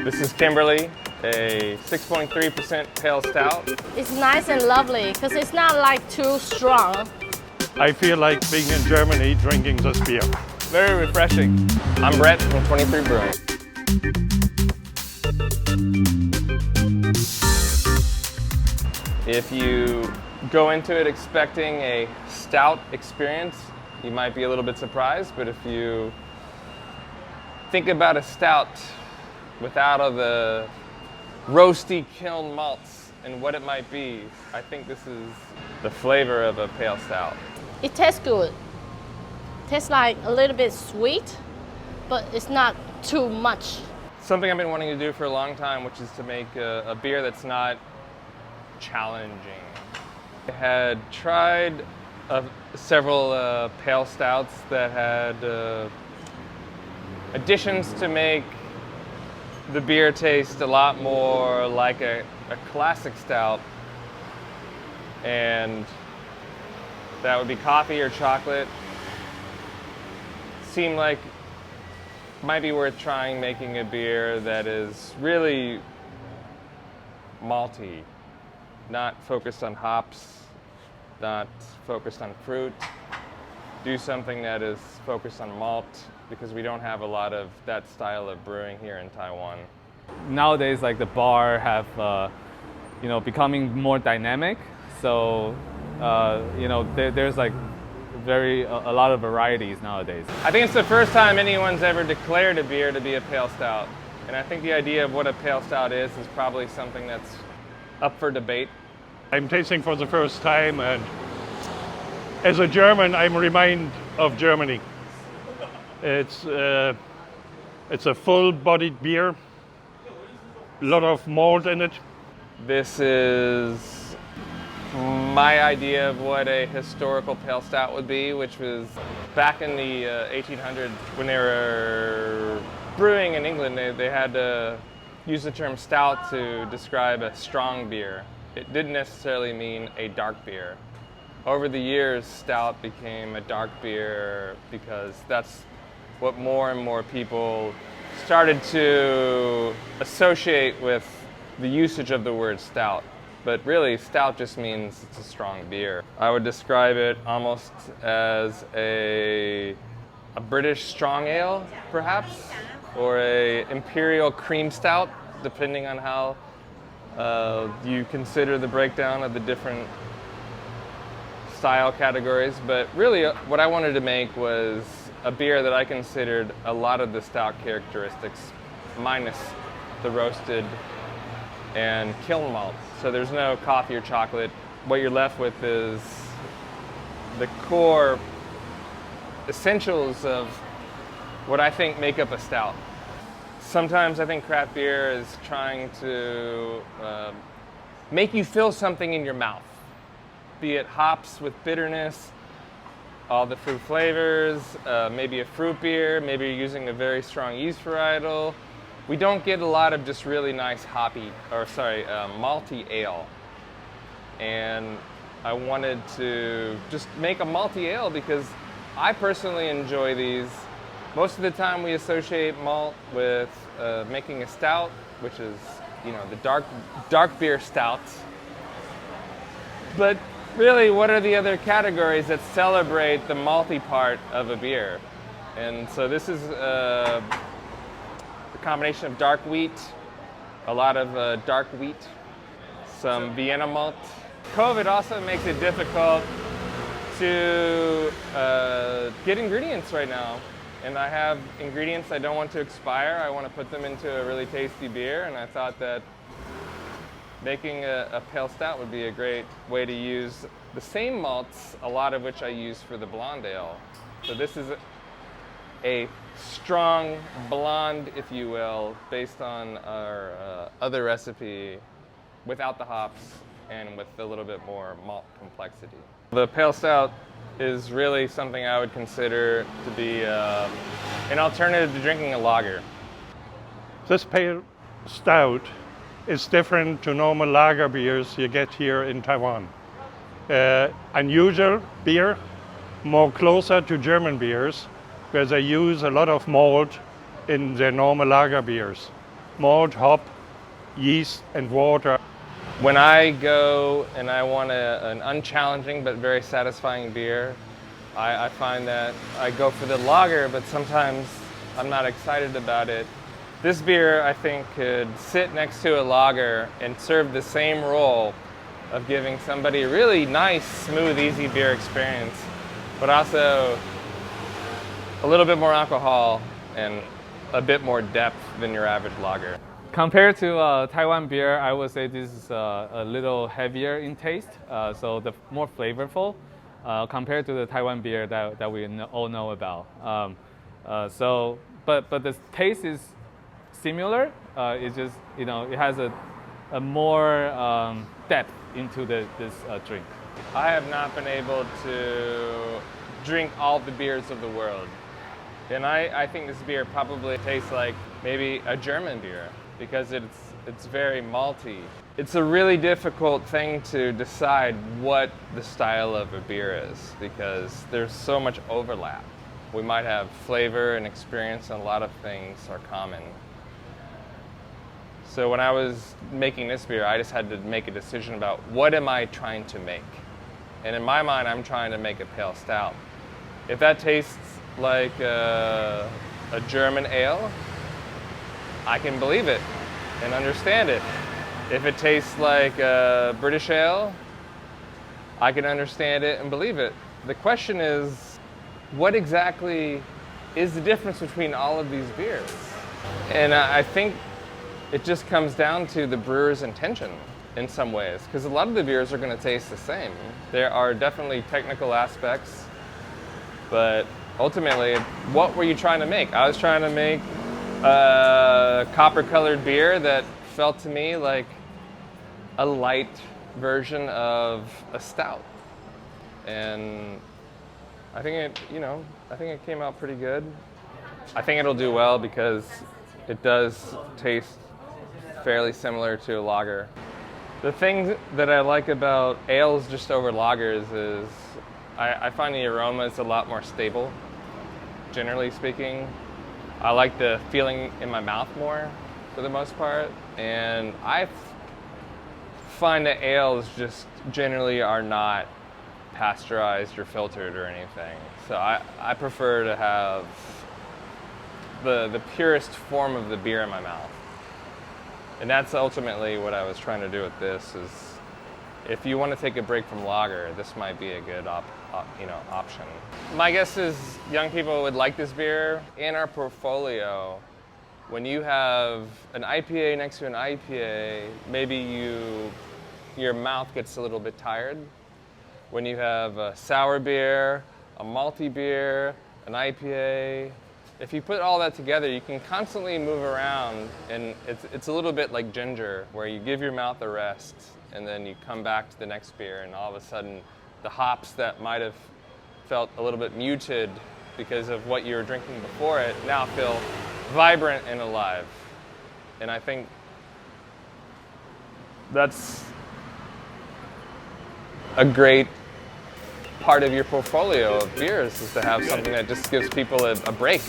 This is Kimberly, a 6.3% Pale Stout. It's nice and lovely because it's not like too strong. I feel like being in Germany drinking this beer. Very refreshing. I'm Brett from 23 Brewing. If you go into it expecting a stout experience, you might be a little bit surprised, but if you think about a stout without all the roasty kiln malts and what it might be, I think this is the flavor of a Pale Stout. It tastes good. Tastes like a little bit sweet, but it's not too much. Something I've been wanting to do for a long time, which is to make a beer that's not challenging. I had tried several Pale Stouts that had additions to make the beer taste a lot more like a classic stout, and that would be coffee or chocolate. Seemed like might be worth trying making a beer that is really malty, not focused on hops, not focused on fruit. Do something that is focused on malt, because we don't have a lot of that style of brewing here in Taiwan. Nowadays, like the bar have, becoming more dynamic. So, there's like a lot of varieties nowadays. I think it's the first time anyone's ever declared a beer to be a Pale Stout. And I think the idea of what a Pale Stout is probably something that's up for debate. I'm tasting for the first time, and as a German, I'm reminded of Germany. It's a full-bodied beer, a lot of malt in it. This is my idea of what a historical Pale Stout would be, which was back in the 1800s when they were brewing in England. They had to use the term stout to describe a strong beer. It didn't necessarily mean a dark beer. Over the years, stout became a dark beer because that's what more and more people started to associate with the usage of the word stout. But really, stout just means it's a strong beer. I would describe it almost as a British strong ale, perhaps, or a imperial cream stout, depending on how you consider the breakdown of the different style categories. But really, what I wanted to make was a beer that I considered a lot of the stout characteristics, minus the roasted and kiln malt. So there's no coffee or chocolate. What you're left with is the core essentials of what I think make up a stout. Sometimes I think craft beer is trying to make you feel something in your mouth, be it hops with bitterness, all the fruit flavors, maybe a fruit beer, maybe you're using a very strong yeast varietal. We don't get a lot of just really nice malty ale. And I wanted to just make a malty ale because I personally enjoy these. Most of the time we associate malt with making a stout, which is, the dark beer stouts. But really, what are the other categories that celebrate the malty part of a beer? And so this is a combination of dark wheat, a lot of dark wheat, some Vienna malt. COVID also makes it difficult to get ingredients right now. And I have ingredients I don't want to expire. I want to put them into a really tasty beer, and I thought that making a Pale Stout would be a great way to use the same malts, a lot of which I use for the blonde ale. So this is a strong blonde, if you will, based on our other recipe without the hops and with a little bit more malt complexity. The Pale Stout is really something I would consider to be an alternative to drinking a lager. This Pale Stout is different to normal lager beers you get here in Taiwan. Unusual beer, more closer to German beers, where they use a lot of malt in their normal lager beers. malt, hop, yeast, and water. When I go and I want an unchallenging but very satisfying beer, I find that I go for the lager, but sometimes I'm not excited about it. This beer, I think, could sit next to a lager and serve the same role of giving somebody a really nice, smooth, easy beer experience, but also a little bit more alcohol and a bit more depth than your average lager. Compared to Taiwan beer, I would say this is a little heavier in taste, so the more flavorful compared to the Taiwan beer that we all know about. But the taste is similar. It's just, you know, it has a more depth into this drink. I have not been able to drink all the beers of the world. And I think this beer probably tastes like maybe a German beer because it's very malty. It's a really difficult thing to decide what the style of a beer is because there's so much overlap. We might have flavor and experience, and a lot of things are common. So when I was making this beer, I just had to make a decision about what am I trying to make. And in my mind, I'm trying to make a pale stout. If that tastes like a German ale, I can believe it and understand it. If it tastes like a British ale, I can understand it and believe it. The question is, what exactly is the difference between all of these beers? And I think it just comes down to the brewer's intention in some ways, because a lot of the beers are going to taste the same. There are definitely technical aspects, but ultimately, what were you trying to make? I was trying to make a copper-colored beer that felt to me like a light version of a stout. And I think it came out pretty good. I think it'll do well because it does taste fairly similar to a lager. The thing that I like about ales just over lagers is I find the aroma is a lot more stable, generally speaking. I like the feeling in my mouth more for the most part, and I find that ales just generally are not pasteurized or filtered or anything. So I prefer to have the purest form of the beer in my mouth. And that's ultimately what I was trying to do with this is if you want to take a break from lager, this might be a good option. My guess is young people would like this beer. In our portfolio, when you have an IPA next to an IPA, maybe your mouth gets a little bit tired. When you have a sour beer, a malty beer, an IPA, if you put all that together, you can constantly move around, and it's a little bit like ginger, where you give your mouth a rest, and then you come back to the next beer, and all of a sudden, the hops that might have felt a little bit muted because of what you were drinking before it now feel vibrant and alive. And I think that's a great part of your portfolio of beers, is to have something that just gives people a break.